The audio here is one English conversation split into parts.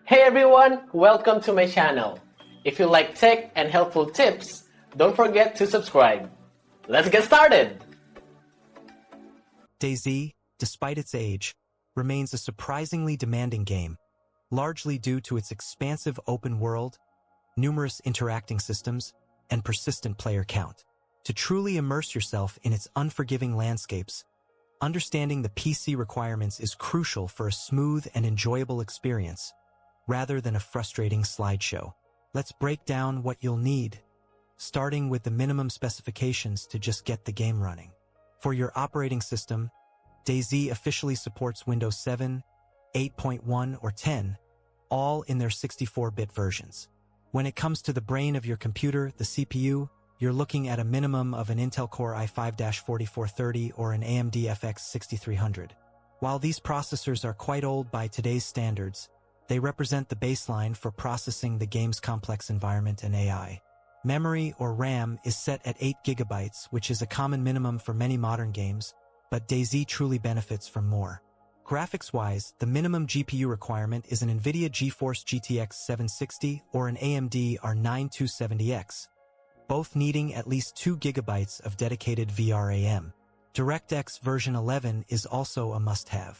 Hey everyone, welcome to my channel. If you like tech and helpful tips, don't forget to subscribe. Let's get started! DayZ, despite its age, remains a surprisingly demanding game, largely due to its expansive open world, numerous interacting systems, and persistent player count. To truly immerse yourself in its unforgiving landscapes, understanding the PC requirements is crucial for a smooth and enjoyable experience, rather than a frustrating slideshow. Let's break down what you'll need, starting with the minimum specifications to just get the game running. For your operating system, DayZ officially supports Windows 7, 8.1, or 10, all in their 64-bit versions. When it comes to the brain of your computer, the CPU, you're looking at a minimum of an Intel Core i5-4430 or an AMD FX-6300. While these processors are quite old by today's standards, they represent the baseline for processing the game's complex environment and AI. Memory, or RAM, is set at 8 GB, which is a common minimum for many modern games, but DayZ truly benefits from more. Graphics-wise, the minimum GPU requirement is an NVIDIA GeForce GTX 760 or an AMD R9 270X, both needing at least 2 GB of dedicated VRAM. DirectX version 11 is also a must-have.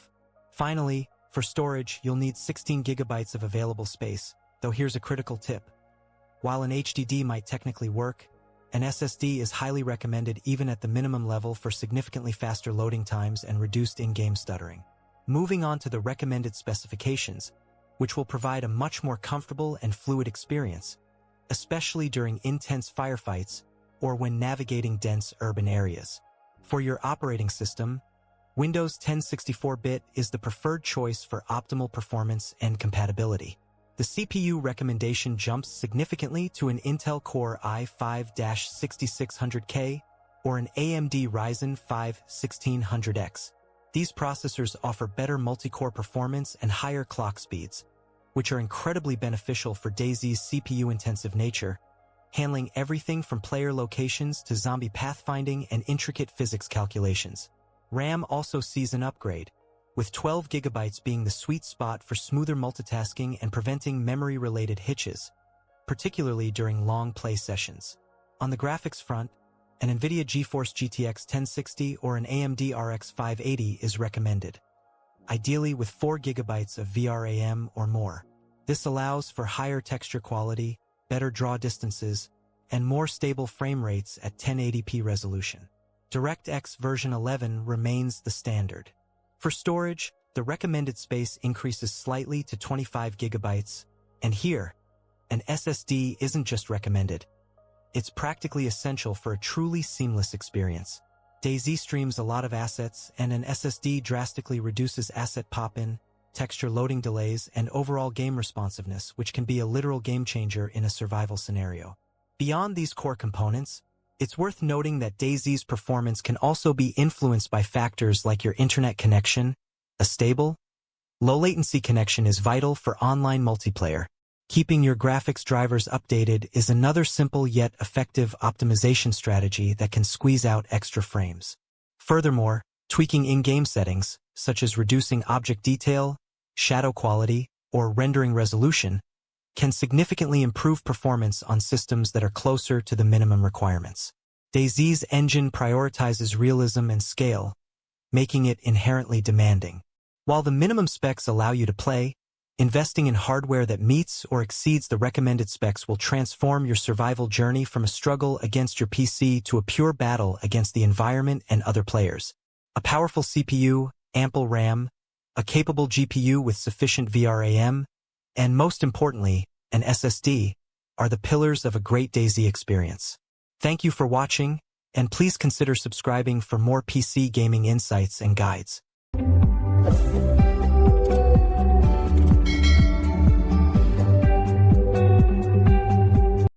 Finally, for storage, you'll need 16 GB of available space, though here's a critical tip. While an HDD might technically work, an SSD is highly recommended even at the minimum level for significantly faster loading times and reduced in-game stuttering. Moving on to the recommended specifications, which will provide a much more comfortable and fluid experience, especially during intense firefights or when navigating dense urban areas. For your operating system, Windows 10 64-bit is the preferred choice for optimal performance and compatibility. The CPU recommendation jumps significantly to an Intel Core i5-6600K or an AMD Ryzen 5 1600X. These processors offer better multi-core performance and higher clock speeds, which are incredibly beneficial for DayZ's CPU-intensive nature, handling everything from player locations to zombie pathfinding and intricate physics calculations. RAM also sees an upgrade, with 12 GB being the sweet spot for smoother multitasking and preventing memory-related hitches, particularly during long play sessions. On the graphics front, an NVIDIA GeForce GTX 1060 or an AMD RX 580 is recommended, ideally with 4 GB of VRAM or more. This allows for higher texture quality, better draw distances, and more stable frame rates at 1080p resolution. DirectX version 11 remains the standard. For storage, the recommended space increases slightly to 25 GB, and here, an SSD isn't just recommended. It's practically essential for a truly seamless experience. DayZ streams a lot of assets, and an SSD drastically reduces asset pop-in, texture loading delays, and overall game responsiveness, which can be a literal game-changer in a survival scenario. Beyond these core components, it's worth noting that DayZ's performance can also be influenced by factors like your internet connection. A stable, low-latency connection is vital for online multiplayer. Keeping your graphics drivers updated is another simple yet effective optimization strategy that can squeeze out extra frames. Furthermore, tweaking in-game settings, such as reducing object detail, shadow quality, or rendering resolution, can significantly improve performance on systems that are closer to the minimum requirements. DayZ's engine prioritizes realism and scale, making it inherently demanding. While the minimum specs allow you to play, investing in hardware that meets or exceeds the recommended specs will transform your survival journey from a struggle against your PC to a pure battle against the environment and other players. A powerful CPU, ample RAM, a capable GPU with sufficient VRAM, and most importantly, an SSD, are the pillars of a great DayZ experience. Thank you for watching, and please consider subscribing for more PC gaming insights and guides.